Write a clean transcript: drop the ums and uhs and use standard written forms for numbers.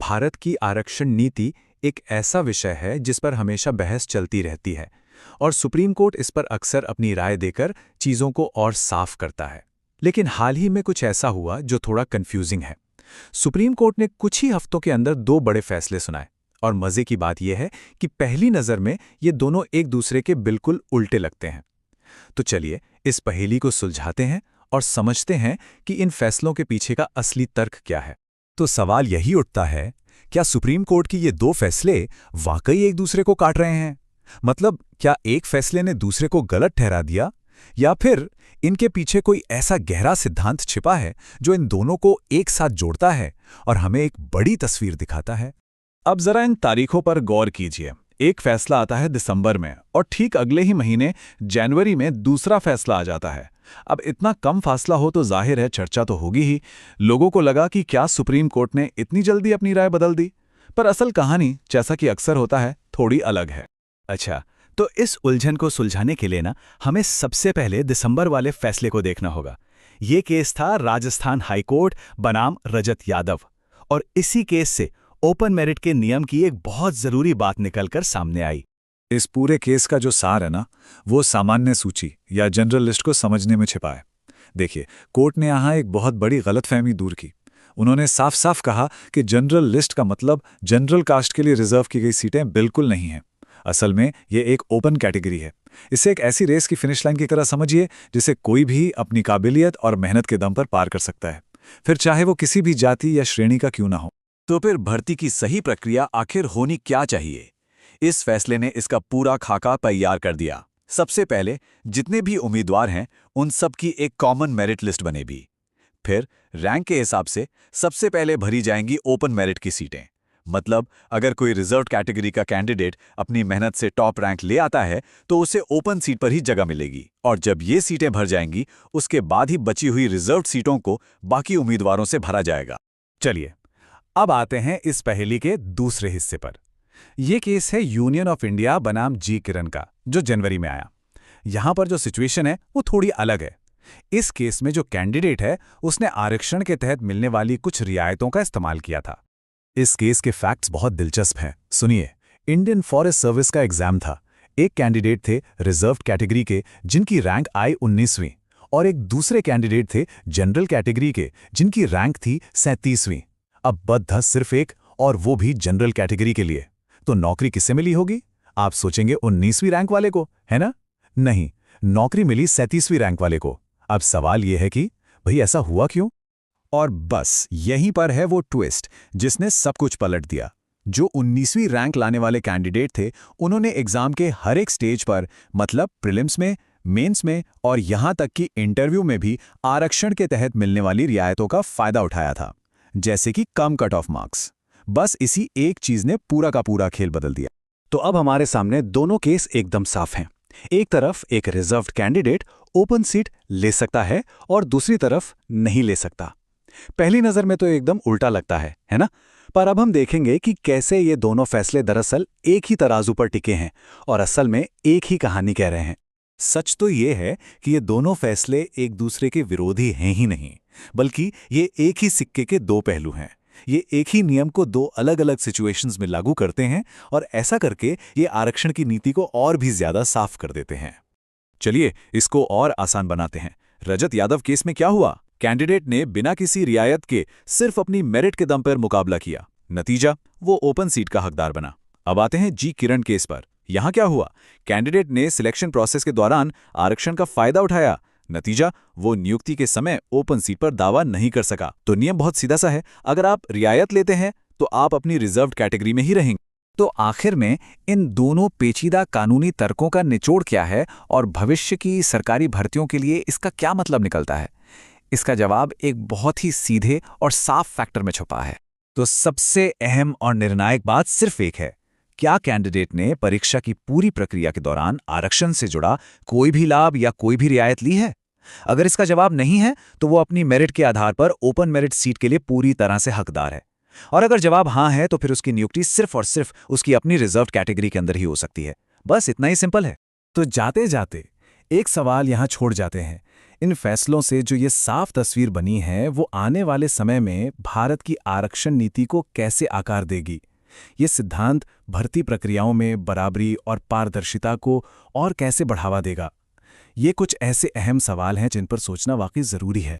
भारत की आरक्षण नीति एक ऐसा विषय है जिस पर हमेशा बहस चलती रहती है और सुप्रीम कोर्ट इस पर अक्सर अपनी राय देकर चीज़ों को और साफ करता है। लेकिन हाल ही में कुछ ऐसा हुआ जो थोड़ा कंफ्यूजिंग है। सुप्रीम कोर्ट ने कुछ ही हफ्तों के अंदर दो बड़े फैसले सुनाए और मज़े की बात यह है कि पहली नज़र में ये दोनों एक दूसरे के बिल्कुल उल्टे लगते हैं। तो चलिए इस पहेली को सुलझाते हैं और समझते हैं कि इन फैसलों के पीछे का असली तर्क क्या है। तो सवाल यही उठता है, क्या सुप्रीम कोर्ट की ये दो फैसले वाकई एक दूसरे को काट रहे हैं? मतलब क्या एक फैसले ने दूसरे को गलत ठहरा दिया, या फिर इनके पीछे कोई ऐसा गहरा सिद्धांत छिपा है जो इन दोनों को एक साथ जोड़ता है और हमें एक बड़ी तस्वीर दिखाता है? अब जरा इन तारीखों पर गौर कीजिए। एक फैसला आता है दिसंबर में और ठीक अगले ही महीने जनवरी में दूसरा फैसला आ जाता है। अब इतना कम फासला हो तो जाहिर है चर्चा तो होगी ही। लोगों को लगा कि क्या सुप्रीम कोर्ट ने इतनी जल्दी अपनी राय बदल दी, पर असल कहानी जैसा कि अक्सर होता है थोड़ी अलग है। अच्छा, तो इस उलझन को सुलझाने के लिए हमें सबसे पहले दिसंबर वाले फैसले को देखना होगा। ये केस था राजस्थान हाईकोर्ट बनाम रजत यादव, और इसी केस से ओपन मेरिट के नियम की एक बहुत जरूरी बात निकलकर सामने आई। इस पूरे केस का जो सार है ना, वो सामान्य सूची या जनरल लिस्ट को समझने में छिपा है। देखिए, कोर्ट ने यहाँ एक बहुत बड़ी गलतफहमी दूर की। उन्होंने साफ साफ कहा कि जनरल लिस्ट का मतलब जनरल कास्ट के लिए रिजर्व की गई सीटें बिल्कुल नहीं हैं। असल में ये एक ओपन कैटेगरी है। इसे एक ऐसी रेस की फिनिश लाइन की तरह समझिए जिसे कोई भी अपनी काबिलियत और मेहनत के दम पर पार कर सकता है, फिर चाहे वो किसी भी जाति या श्रेणी का क्यों ना हो। तो फिर भर्ती की सही प्रक्रिया आखिर होनी क्या चाहिए? इस फैसले ने इसका पूरा खाका तैयार कर दिया। सबसे पहले जितने भी उम्मीदवार हैं उन सब की एक कॉमन मेरिट लिस्ट बनेगी। फिर रैंक के हिसाब से सबसे पहले भरी जाएंगी ओपन मेरिट की सीटें। मतलब अगर कोई रिजर्व्ड कैटेगरी का कैंडिडेट अपनी मेहनत से टॉप रैंक ले आता है तो उसे ओपन सीट पर ही जगह मिलेगी, और जब ये सीटें भर जाएंगी उसके बाद ही बची हुई रिजर्व्ड सीटों को बाकी उम्मीदवारों से भरा जाएगा। चलिए अब आते हैं इस पहेली के दूसरे हिस्से पर। यह केस है यूनियन ऑफ इंडिया बनाम जी किरण का, जो जनवरी में आया। यहां पर जो सिचुएशन है वो थोड़ी अलग है। इस केस में जो कैंडिडेट है उसने आरक्षण के तहत मिलने वाली कुछ रियायतों का इस्तेमाल किया था। इस केस के फैक्ट्स बहुत दिलचस्प हैं। सुनिए, इंडियन फॉरेस्ट सर्विस का एग्जाम था। एक कैंडिडेट थे रिजर्व्ड कैटेगरी के जिनकी रैंक आई 19वीं, और एक दूसरे कैंडिडेट थे जनरल कैटेगरी के जिनकी रैंक थी 37वीं। अब बद था सिर्फ एक, और वो भी जनरल कैटेगरी के लिए। तो नौकरी किससे मिली होगी? आप सोचेंगे 19वीं रैंक वाले को, है ना? नहीं, नौकरी मिली 37वीं रैंक वाले को। अब सवाल यह है कि भाई ऐसा हुआ क्यों? और बस यहीं पर है वो ट्विस्ट जिसने सब कुछ पलट दिया। जो 19वीं रैंक लाने वाले कैंडिडेट थे उन्होंने एग्जाम के हर एक स्टेज पर, मतलब प्रीलिम्स में, मेंस में और यहां तक कि इंटरव्यू में भी आरक्षण के तहत मिलने वाली रियायतों का फायदा उठाया था, जैसे कि कम कट ऑफ मार्क्स। बस इसी एक चीज ने पूरा का पूरा खेल बदल दिया। तो अब हमारे सामने दोनों केस एकदम साफ हैं। एक तरफ एक रिजर्व्ड कैंडिडेट ओपन सीट ले सकता है और दूसरी तरफ नहीं ले सकता। पहली नजर में तो एकदम उल्टा लगता है ना? पर अब हम देखेंगे कि कैसे ये दोनों फैसले दरअसल एक ही तराजू पर टिके हैं और असल में एक ही कहानी कह रहे हैं। सच तो ये है कि ये दोनों फैसले एक दूसरे के विरोधी हैं ही नहीं, बल्कि ये एक ही सिक्के के दो पहलू हैं। ये एक ही नियम को दो अलग अलग सिचुएशंस में लागू करते हैं और ऐसा करके ये आरक्षण की नीति को और भी ज्यादा साफ कर देते हैं। चलिए इसको और आसान बनाते हैं। रजत यादव केस में क्या हुआ? कैंडिडेट ने बिना किसी रियायत के सिर्फ अपनी मेरिट के दम पर मुकाबला किया। नतीजा, वो ओपन सीट का हकदार बना। अब आते हैं जी किरण केस पर। यहां क्या हुआ? कैंडिडेट ने सिलेक्शन प्रोसेस के दौरान आरक्षण का फायदा उठाया। नतीजा, वो नियुक्ति के समय ओपन सीट पर दावा नहीं कर सका। तो नियम बहुत सीधा सा है, अगर आप रियायत लेते हैं तो आप अपनी रिजर्व्ड कैटेगरी में ही रहेंगे। तो आखिर में इन दोनों पेचीदा कानूनी तर्कों का निचोड़ क्या है और भविष्य की सरकारी भर्तियों के लिए इसका क्या मतलब निकलता है? इसका जवाब एक बहुत ही सीधे और साफ फैक्टर में छुपा है। तो सबसे अहम और निर्णायक बात सिर्फ एक है, क्या कैंडिडेट ने परीक्षा की पूरी प्रक्रिया के दौरान आरक्षण से जुड़ा कोई भी लाभ या कोई भी रियायत ली है? अगर इसका जवाब नहीं है तो वो अपनी मेरिट के आधार पर ओपन मेरिट सीट के लिए पूरी तरह से हकदार है, और अगर जवाब हां है तो फिर उसकी नियुक्ति सिर्फ और सिर्फ उसकी अपनी रिजर्व्ड कैटेगरी के अंदर ही हो सकती है। बस इतना ही सिंपल है। तो जाते जाते एक सवाल यहां छोड़ जाते हैं। इन फैसलों से जो ये साफ तस्वीर बनी है वो आने वाले समय में भारत की आरक्षण नीति को कैसे आकार देगी। ये सिद्धांत भर्ती प्रक्रियाओं में बराबरी और पारदर्शिता को और कैसे बढ़ावा देगा। ये कुछ ऐसे अहम सवाल हैं जिन पर सोचना वाकई ज़रूरी है।